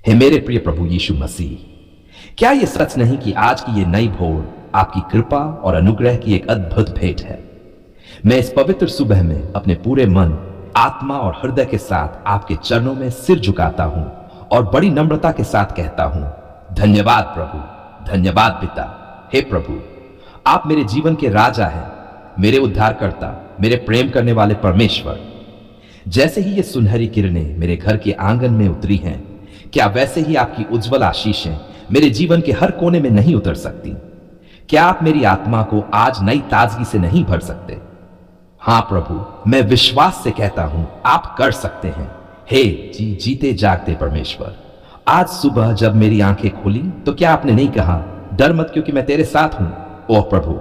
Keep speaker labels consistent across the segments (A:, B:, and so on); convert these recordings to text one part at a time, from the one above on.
A: हे मेरे प्रिय प्रभु यीशु मसीह, क्या यह सच नहीं कि आज की ये नई भोर आपकी कृपा और अनुग्रह की एक अद्भुत भेंट है। मैं इस पवित्र सुबह में अपने पूरे मन, आत्मा और हृदय के साथ आपके चरणों में सिर झुकाता हूं और बड़ी नम्रता के साथ कहता हूं, धन्यवाद प्रभु, धन्यवाद पिता। हे प्रभु, आप मेरे जीवन के राजा हैं, मेरे उद्धारकर्ता, मेरे प्रेम करने वाले परमेश्वर। जैसे ही ये सुनहरी किरणें मेरे घर के आंगन में उतरी हैं, क्या वैसे ही आपकी उज्जवल आशीषें मेरे जीवन के हर कोने में नहीं उतर सकती? क्या आप मेरी आत्मा को आज नई ताजगी से नहीं भर सकते? हां प्रभु, मैं विश्वास से कहता हूं, आप कर सकते हैं। हे जीते जागते परमेश्वर, आज सुबह जब मेरी आंखें खुली तो क्या आपने नहीं कहा, डर मत क्योंकि मैं तेरे साथ हूं? ओह प्रभु,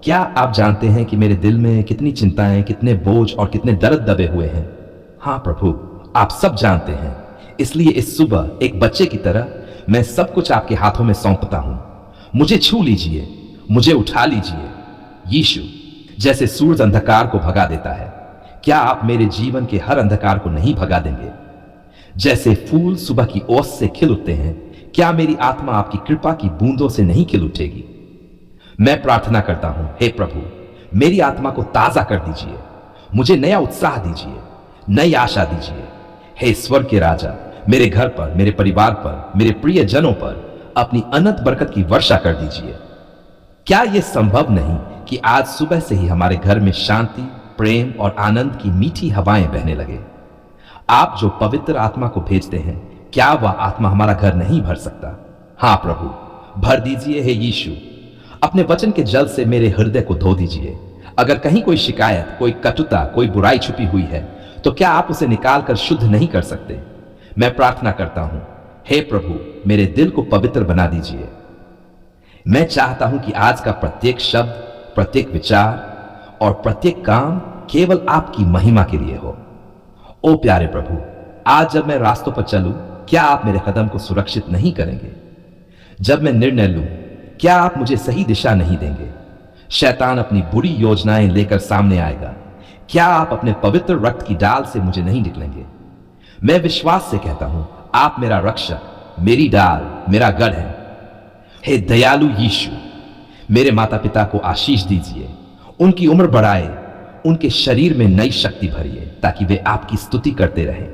A: क्या आप जानते हैं कि मेरे दिल में कितनी चिंताएं, कितने बोझ और कितने दर्द दबे हुए हैं? हां प्रभु, आप सब जानते हैं। इसलिए इस सुबह एक बच्चे की तरह मैं सब कुछ आपके हाथों में सौंपता हूं। मुझे छू लीजिए, मुझे उठा लीजिए। यीशु, जैसे सूरज अंधकार को भगा देता है, क्या आप मेरे जीवन के हर अंधकार को नहीं भगा देंगे? जैसे फूल सुबह की ओस से खिल उठते हैं, क्या मेरी आत्मा आपकी कृपा की बूंदों से नहीं खिल उठेगी? मैं प्रार्थना करता हूं, हे प्रभु, मेरी आत्मा को ताजा कर दीजिए, मुझे नया उत्साह दीजिए, नई आशा दीजिए। हे स्वर्ग के राजा, मेरे घर पर, मेरे परिवार पर, मेरे प्रिय जनों पर अपनी अनंत बरकत की वर्षा कर दीजिए। क्या यह संभव नहीं कि आज सुबह से ही हमारे घर में शांति, प्रेम और आनंद की मीठी हवाएं बहने लगे? आप जो पवित्र आत्मा को भेजते हैं, क्या वह आत्मा हमारा घर नहीं भर सकता? हां प्रभु, भर दीजिए। हे यीशु, अपने वचन के जल से मेरे हृदय को धो दीजिए। अगर कहीं कोई शिकायत, कोई कटुता, कोई बुराई छुपी हुई है, तो क्या आप उसे निकाल कर शुद्ध नहीं कर सकते? मैं प्रार्थना करता हूं, हे प्रभु, मेरे दिल को पवित्र बना दीजिए। मैं चाहता हूं कि आज का प्रत्येक शब्द, प्रत्येक विचार और प्रत्येक काम केवल आपकी महिमा के लिए हो। ओ प्यारे प्रभु, आज जब मैं रास्तों पर चलूं, क्या आप मेरे कदम को सुरक्षित नहीं करेंगे? जब मैं निर्णय लूं, क्या आप मुझे सही दिशा नहीं देंगे? शैतान अपनी बुरी योजनाएं लेकर सामने आएगा, क्या आप अपने पवित्र रक्त की डाल से मुझे नहीं निकलेंगे? मैं विश्वास से कहता हूं, आप मेरा रक्षक, मेरी डाल, मेरा गढ़ है। हे दयालु यीशु, मेरे माता पिता को आशीष दीजिए, उनकी उम्र बढ़ाए, उनके शरीर में नई शक्ति भरिए ताकि वे आपकी स्तुति करते रहें।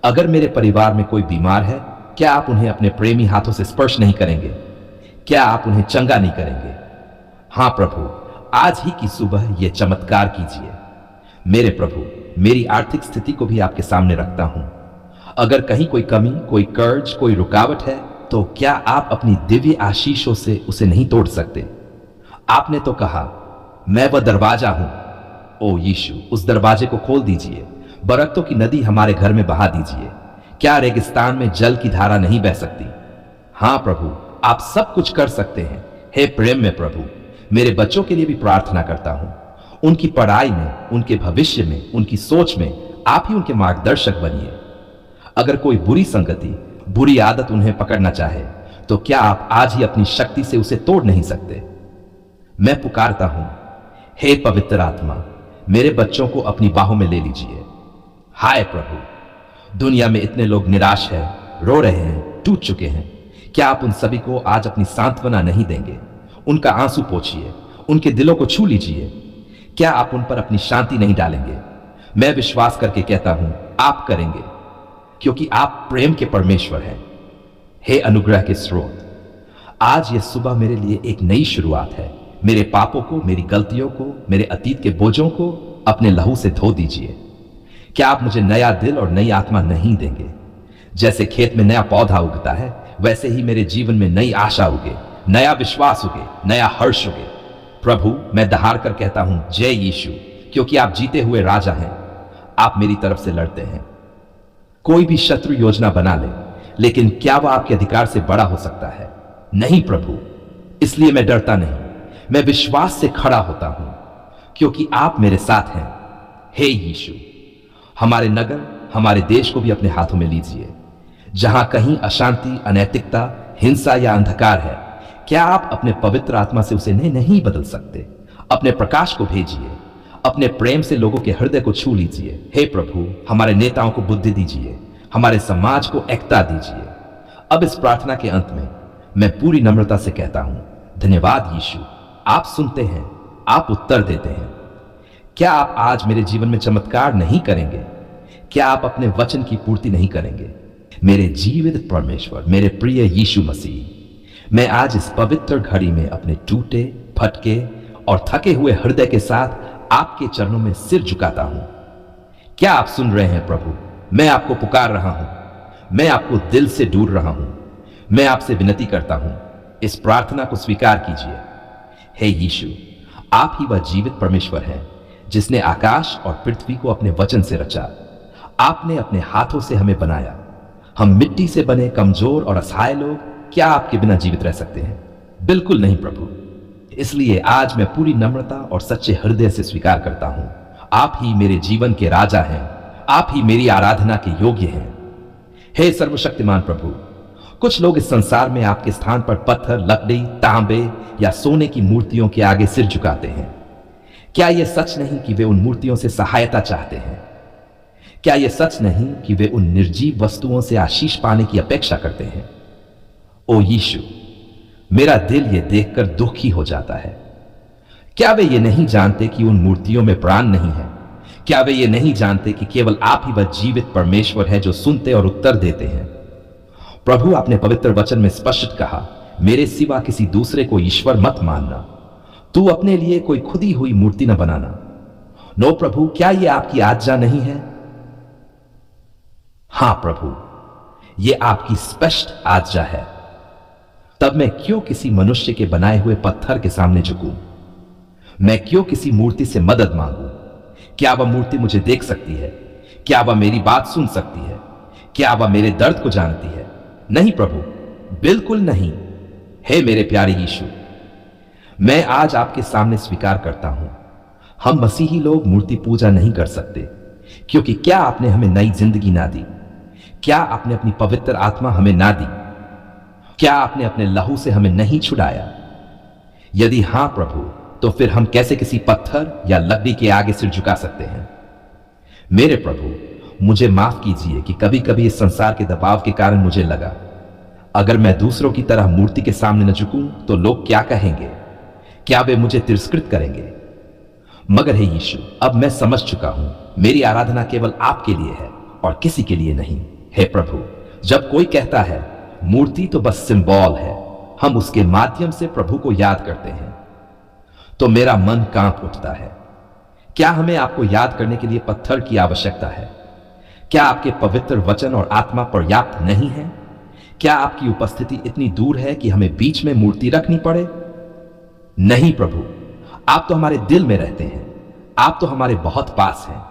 A: अगर मेरे परिवार में कोई बीमार है, क्या आप उन्हें अपने प्रेमी हाथों से स्पर्श नहीं करेंगे? क्या आप उन्हें चंगा नहीं करेंगे? हां प्रभु, आज ही की सुबह यह चमत्कार कीजिए। मेरे प्रभु, मेरी आर्थिक स्थिति को भी आपके सामने रखता हूं। अगर कहीं कोई कमी, कोई कर्ज, कोई रुकावट है, तो क्या आप अपनी दिव्य आशीषों से उसे नहीं तोड़ सकते? आपने तो कहा, मैं वह दरवाजा हूं। ओ यीशु, उस दरवाजे को खोल दीजिए, बरकतों की नदी हमारे घर में बहा दीजिए। क्या रेगिस्तान में जल की धारा नहीं बह सकती? हां प्रभु, आप सब कुछ कर सकते हैं। हे प्रेम में प्रभु, मेरे बच्चों के लिए भी प्रार्थना करता हूं। उनकी पढ़ाई में, उनके भविष्य में, उनकी सोच में आप ही उनके मार्गदर्शक बनिए। अगर कोई बुरी संगति, बुरी आदत उन्हें पकड़ना चाहे, तो क्या आप आज ही अपनी शक्ति से उसे तोड़ नहीं सकते? मैं पुकारता हूं, हे पवित्र आत्मा, मेरे बच्चों को अपनी बाहों में ले लीजिए। हाय प्रभु, दुनिया में इतने लोग निराश हैं, रो रहे हैं, टूट चुके हैं। क्या आप उन सभी को आज अपनी सांत्वना नहीं देंगे? उनका आंसू पोंछिए, उनके दिलों को छू लीजिए। क्या आप उन पर अपनी शांति नहीं डालेंगे? मैं विश्वास करके कहता हूं, आप करेंगे, क्योंकि आप प्रेम के परमेश्वर हैं। हे अनुग्रह के स्रोत, आज यह सुबह मेरे लिए एक नई शुरुआत है। मेरे पापों को, मेरी गलतियों को, मेरे अतीत के बोझों को अपने लहू से धो दीजिए। क्या आप मुझे नया दिल और नई आत्मा नहीं देंगे? जैसे खेत में नया पौधा उगता है, वैसे ही मेरे जीवन में नई आशा उगे, नया विश्वास उगे, नया हर्ष उगे। प्रभु, मैं दहाड़ कर कहता हूं, जय यीशु, क्योंकि आप जीते हुए राजा हैं। आप मेरी तरफ से लड़ते हैं। कोई भी शत्रु योजना बना ले, लेकिन क्या वह आपके अधिकार से बड़ा हो सकता है? नहीं प्रभु, इसलिए मैं डरता नहीं, मैं विश्वास से खड़ा होता हूं, क्योंकि आप मेरे साथ हैं। हे यीशु, हमारे नगर, हमारे देश को भी अपने हाथों में लीजिए। जहां कहीं अशांति, अनैतिकता, हिंसा या अंधकार है, क्या आप अपने पवित्र आत्मा से उसे नहीं बदल सकते? अपने प्रकाश को भेजिए, अपने प्रेम से लोगों के हृदय को छू लीजिए। हे प्रभु, हमारे नेताओं को बुद्धि दीजिए, हमारे समाज को एकता दीजिए। अब इस प्रार्थना के अंत में मैं पूरी नम्रता से कहता हूं, धन्यवाद यीशु, आप सुनते हैं, आप उत्तर देते हैं। क्या आप आज मेरे जीवन में चमत्कार नहीं करेंगे? क्या आप अपने वचन की पूर्ति नहीं करेंगे? मेरे जीवित परमेश्वर, मेरे प्रिय यीशु मसीह, मैं आज इस पवित्र घड़ी में अपने टूटे, फटके और थके हुए हृदय के साथ आपके चरणों में सिर झुकाता हूं। क्या आप सुन रहे हैं प्रभु? मैं आपको पुकार रहा हूं, मैं आपको दिल से ढूंढ रहा हूं। मैं आपसे विनती करता हूं, इस प्रार्थना को स्वीकार कीजिए। हे यीशु, आप ही वह जीवित परमेश्वर हैं जिसने आकाश और पृथ्वी को अपने वचन से रचा। आपने अपने हाथों से हमें बनाया। हम मिट्टी से बने कमजोर और असहाय लोग क्या आपके बिना जीवित रह सकते हैं? बिल्कुल नहीं प्रभु। इसलिए आज मैं पूरी नम्रता और सच्चे हृदय से स्वीकार करता हूं, आप ही मेरे जीवन के राजा हैं, आप ही मेरी आराधना के योग्य हैं। हे सर्वशक्तिमान प्रभु, कुछ लोग इस संसार में आपके स्थान पर पत्थर, लकड़ी, तांबे या सोने की मूर्तियों के आगे सिर झुकाते हैं। क्या यह सच नहीं कि वे उन मूर्तियों से सहायता चाहते हैं? क्या यह सच नहीं कि वे उन निर्जीव वस्तुओं से आशीष पाने की अपेक्षा करते हैं? ओ यीशु, मेरा दिल यह देखकर दुखी हो जाता है। क्या वे ये नहीं जानते कि उन मूर्तियों में प्राण नहीं है? क्या वे ये नहीं जानते कि केवल आप ही वह जीवित परमेश्वर है जो सुनते और उत्तर देते हैं? प्रभु, आपने पवित्र वचन में स्पष्ट कहा, मेरे सिवा किसी दूसरे को ईश्वर मत मानना। तू अपने लिए कोई खुदी हुई मूर्ति न बनाना। नो प्रभु, क्या यह आपकी आज्ञा नहीं है? हां प्रभु, यह आपकी स्पष्ट आज्ञा है। तब मैं क्यों किसी मनुष्य के बनाए हुए पत्थर के सामने झुकूं? मैं क्यों किसी मूर्ति से मदद मांगूं? क्या वह मूर्ति मुझे देख सकती है? क्या वह मेरी बात सुन सकती है? क्या वह मेरे दर्द को जानती है? नहीं प्रभु, बिल्कुल नहीं। हे मेरे प्यारे यीशु, मैं आज आपके सामने स्वीकार करता हूं, हम मसीही लोग मूर्ति पूजा नहीं कर सकते, क्योंकि क्या आपने हमें नई जिंदगी ना दी? क्या आपने अपनी पवित्र आत्मा हमें ना दी? क्या आपने अपने लहू से हमें नहीं छुड़ाया? यदि हां प्रभु, तो फिर हम कैसे किसी पत्थर या लकड़ी के आगे सिर झुका सकते हैं? मेरे प्रभु, मुझे माफ कीजिए कि कभी कभी इस संसार के दबाव के कारण मुझे लगा, अगर मैं दूसरों की तरह मूर्ति के सामने न झुकूं तो लोग क्या कहेंगे? क्या वे मुझे तिरस्कृत करेंगे? मगर हे यीशु, अब मैं समझ चुका हूं, मेरी आराधना केवल आपके लिए है और किसी के लिए नहीं। हे प्रभु, जब कोई कहता है मूर्ति तो बस सिंबल है, हम उसके माध्यम से प्रभु को याद करते हैं, तो मेरा मन कांप उठता है। क्या हमें आपको याद करने के लिए पत्थर की आवश्यकता है? क्या आपके पवित्र वचन और आत्मा पर्याप्त नहीं है? क्या आपकी उपस्थिति इतनी दूर है कि हमें बीच में मूर्ति रखनी पड़े? नहीं प्रभु, आप तो हमारे दिल में रहते हैं, आप तो हमारे बहुत पास हैं।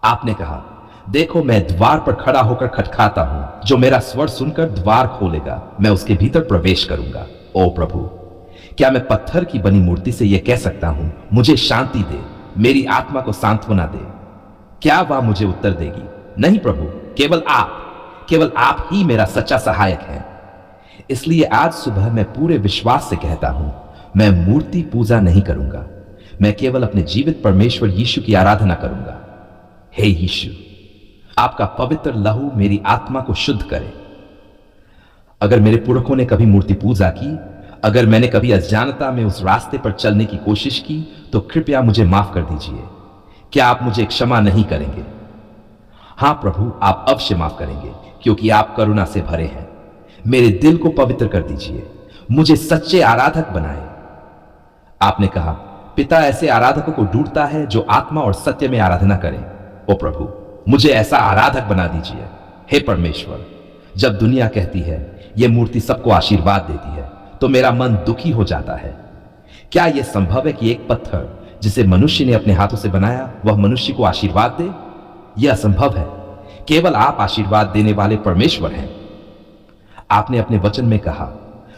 A: आपने कहा, देखो मैं द्वार पर खड़ा होकर खटखटाता हूं, जो मेरा स्वर सुनकर द्वार खोलेगा, मैं उसके भीतर प्रवेश करूंगा। ओ प्रभु, क्या मैं पत्थर की बनी मूर्ति से यह कह सकता हूं, मुझे शांति दे, मेरी आत्मा को सांत्वना दे? क्या वह मुझे उत्तर देगी? नहीं प्रभु, केवल आप ही मेरा सच्चा सहायक हैं। इसलिए आज सुबह मैं पूरे विश्वास से कहता हूं, मैं मूर्ति पूजा नहीं करूंगा, मैं केवल अपने जीवित परमेश्वर यीशु की आराधना करूंगा। हे यीशु, आपका पवित्र लहू मेरी आत्मा को शुद्ध करे। अगर मेरे पुरखों ने कभी मूर्ति पूजा की, अगर मैंने कभी अज्ञानता में उस रास्ते पर चलने की कोशिश की, तो कृपया मुझे माफ कर दीजिए। क्या आप मुझे क्षमा नहीं करेंगे? हां प्रभु, आप अवश्य माफ करेंगे, क्योंकि आप करुणा से भरे हैं। मेरे दिल को पवित्र कर दीजिए, मुझे सच्चे आराधक बनाए। आपने कहा, पिता ऐसे आराधकों को ढूंढता है जो आत्मा और सत्य में आराधना करें। ओ प्रभु, मुझे ऐसा आराधक बना दीजिए। हे परमेश्वर, जब दुनिया कहती है यह मूर्ति सबको आशीर्वाद देती है, तो मेरा मन दुखी हो जाता है। क्या यह संभव है कि एक पत्थर जिसे मनुष्य ने अपने हाथों से बनाया, वह मनुष्य को आशीर्वाद दे? यह असंभव है। केवल आप आशीर्वाद देने वाले परमेश्वर हैं। आपने अपने वचन में कहा,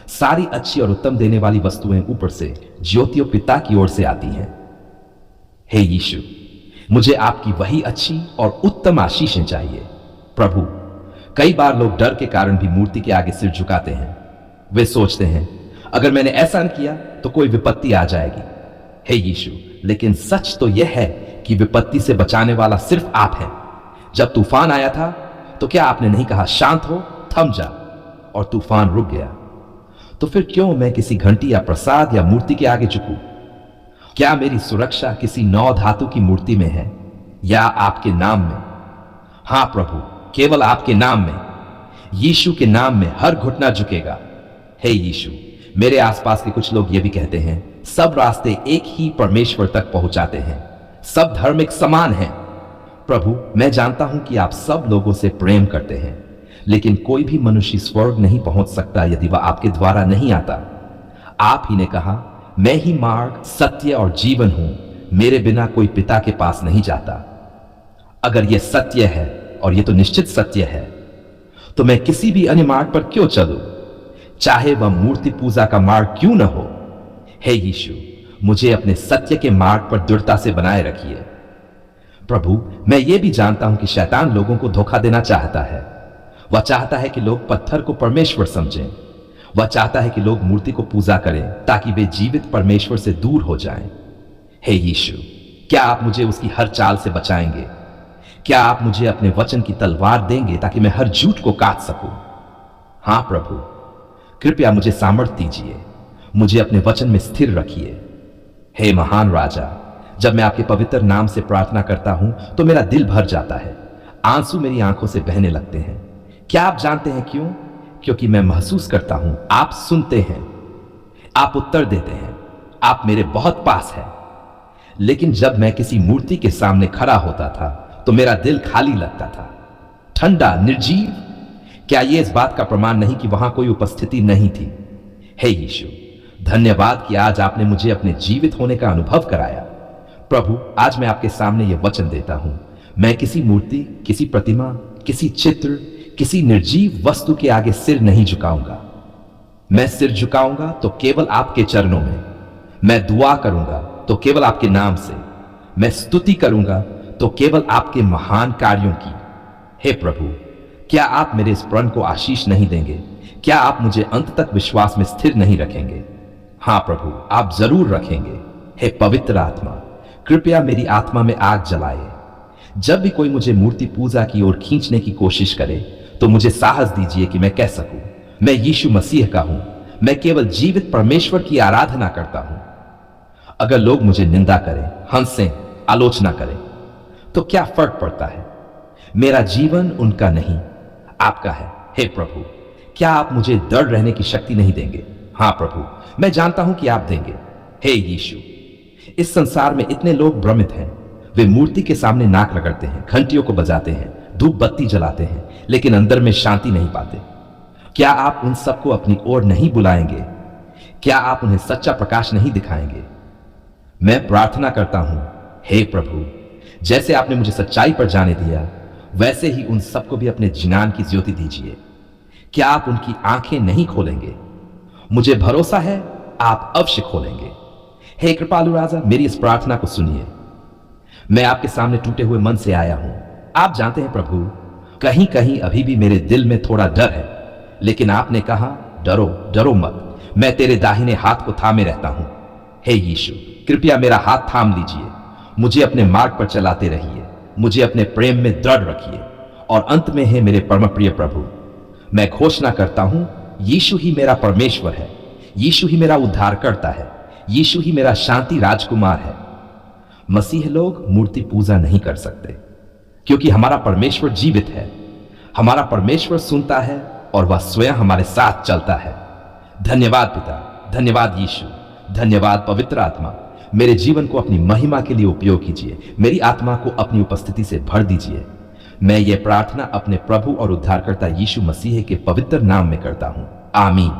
A: सारी अच्छी और उत्तम देने वाली वस्तुएं ऊपर से ज्योतियों पिता की ओर से आती हैं। हे यीशु, मुझे आपकी वही अच्छी और उत्तम आशीषें चाहिए। प्रभु, कई बार लोग डर के कारण भी मूर्ति के आगे सिर झुकाते हैं। वे सोचते हैं, अगर मैंने ऐसा न किया तो कोई विपत्ति आ जाएगी। हे यीशु, लेकिन सच तो यह है कि विपत्ति से बचाने वाला सिर्फ आप हैं। जब तूफान आया था, तो क्या आपने नहीं कहा, शांत हो, थम जा? और तूफान रुक गया, तो फिर क्यों मैं किसी घंटी या प्रसाद या मूर्ति के आगे झुकूं? क्या मेरी सुरक्षा किसी नौ धातु की मूर्ति में है या आपके नाम में? हां प्रभु, केवल आपके नाम में, यीशु के नाम में हर घुटना झुकेगा। हे यीशु, मेरे आसपास के कुछ लोग ये भी कहते हैं सब रास्ते एक ही परमेश्वर तक पहुंचाते हैं, सब धर्म एक समान है। प्रभु, मैं जानता हूं कि आप सब लोगों से प्रेम करते हैं, लेकिन कोई भी मनुष्य स्वर्ग नहीं पहुंच सकता यदि वह आपके द्वारा नहीं आता। आप ही ने कहा, मैं ही मार्ग, सत्य और जीवन हूं, मेरे बिना कोई पिता के पास नहीं जाता। अगर यह सत्य है, और यह तो निश्चित सत्य है, तो मैं किसी भी अन्य मार्ग पर क्यों चलूं, चाहे वह मूर्ति पूजा का मार्ग क्यों न हो। हे यीशु, मुझे अपने सत्य के मार्ग पर दृढ़ता से बनाए रखिए। प्रभु, मैं ये भी जानता हूं कि शैतान लोगों को धोखा देना चाहता है। वह चाहता है कि लोग पत्थर को परमेश्वर समझें। वह चाहता है कि लोग मूर्ति को पूजा करें ताकि वे जीवित परमेश्वर से दूर हो जाएं। हे यीशु, क्या आप मुझे उसकी हर चाल से बचाएंगे? क्या आप मुझे अपने वचन की तलवार देंगे ताकि मैं हर झूठ को काट सकूं? हां प्रभु, कृपया मुझे सामर्थ्य दीजिए, मुझे अपने वचन में स्थिर रखिए। हे महान राजा, जब मैं आपके पवित्र नाम से प्रार्थना करता हूं तो मेरा दिल भर जाता है, आंसू मेरी आंखों से बहने लगते हैं। क्या आप जानते हैं क्यों? क्योंकि मैं महसूस करता हूं आप सुनते हैं, आप उत्तर देते हैं, आप मेरे बहुत पास हैं। लेकिन जब मैं किसी मूर्ति के सामने खड़ा होता था तो मेरा दिल खाली लगता था, ठंडा, निर्जीव। क्या यह इस बात का प्रमाण नहीं कि वहां कोई उपस्थिति नहीं थी? हे यीशु, धन्यवाद कि आज आपने मुझे अपने जीवित होने का अनुभव कराया। प्रभु, आज मैं आपके सामने यह वचन देता हूं, मैं किसी मूर्ति, किसी प्रतिमा, किसी चित्र, किसी निर्जीव वस्तु के आगे सिर नहीं झुकाऊंगा। मैं सिर झुकाऊंगा तो केवल आपके चरणों में। मैं दुआ करूंगा तो केवल आपके नाम से। मैं स्तुति करूंगा तो केवल आपके महान कार्यों की। हे प्रभु, क्या आप मेरे इस प्रण को आशीष नहीं देंगे? क्या आप मुझे अंत तक विश्वास में स्थिर नहीं रखेंगे? हां प्रभु, आप जरूर रखेंगे। हे पवित्र आत्मा, कृपया मेरी आत्मा में आग जलाए। जब भी कोई मुझे मूर्ति पूजा की ओर खींचने की कोशिश करे तो मुझे साहस दीजिए कि मैं कह सकूं, मैं यीशु मसीह का हूं, मैं केवल जीवित परमेश्वर की आराधना करता हूं। अगर लोग मुझे निंदा करें, हंसें, आलोचना करें, तो क्या फर्क पड़ता है? मेरा जीवन उनका नहीं, आपका है। हे प्रभु, क्या आप मुझे दृढ़ रहने की शक्ति नहीं देंगे? हां प्रभु, मैं जानता हूं कि आप देंगे। हे यीशु, इस संसार में इतने लोग भ्रमित हैं, वे मूर्ति के सामने नाक रगड़ते हैं, घंटियों को बजाते हैं, धूप बत्ती जलाते हैं, लेकिन अंदर में शांति नहीं पाते। क्या आप उन सबको अपनी ओर नहीं बुलाएंगे? क्या आप उन्हें सच्चा प्रकाश नहीं दिखाएंगे? मैं प्रार्थना करता हूं, हे प्रभु, जैसे आपने मुझे सच्चाई पर जाने दिया, वैसे ही उन सबको भी अपने ज्ञान की ज्योति दीजिए। क्या आप उनकी आंखें नहीं खोलेंगे? मुझे भरोसा है आप अवश्य खोलेंगे। हे कृपालु राजा, मेरी इस प्रार्थना को सुनिए। मैं आपके सामने टूटे हुए मन से आया हूं। आप जानते हैं प्रभु, कहीं कहीं अभी भी मेरे दिल में थोड़ा डर है, लेकिन आपने कहा, डरो डरो मत, मैं तेरे दाहिने हाथ को थामे रहता हूं। हे यीशु, कृपया मेरा हाथ थाम लीजिए, मुझे अपने मार्ग पर चलाते रहिए, मुझे अपने प्रेम में दृढ़ रखिए। और अंत में है मेरे परम प्रिय प्रभु, मैं घोषणा करता हूं, यीशु ही मेरा परमेश्वर है, यीशु ही मेरा उद्धारकर्ता है, यीशु ही मेरा शांति राजकुमार है। मसीह लोग मूर्ति पूजा नहीं कर सकते, क्योंकि हमारा परमेश्वर जीवित है। हमारा परमेश्वर सुनता है और वह स्वयं हमारे साथ चलता है। धन्यवाद पिता, धन्यवाद यीशु, धन्यवाद पवित्र आत्मा। मेरे जीवन को अपनी महिमा के लिए उपयोग कीजिए, मेरी आत्मा को अपनी उपस्थिति से भर दीजिए। मैं ये प्रार्थना अपने प्रभु और उद्धारकर्ता यीशु मसीह के पवित्र नाम में करता हूं, आमीन।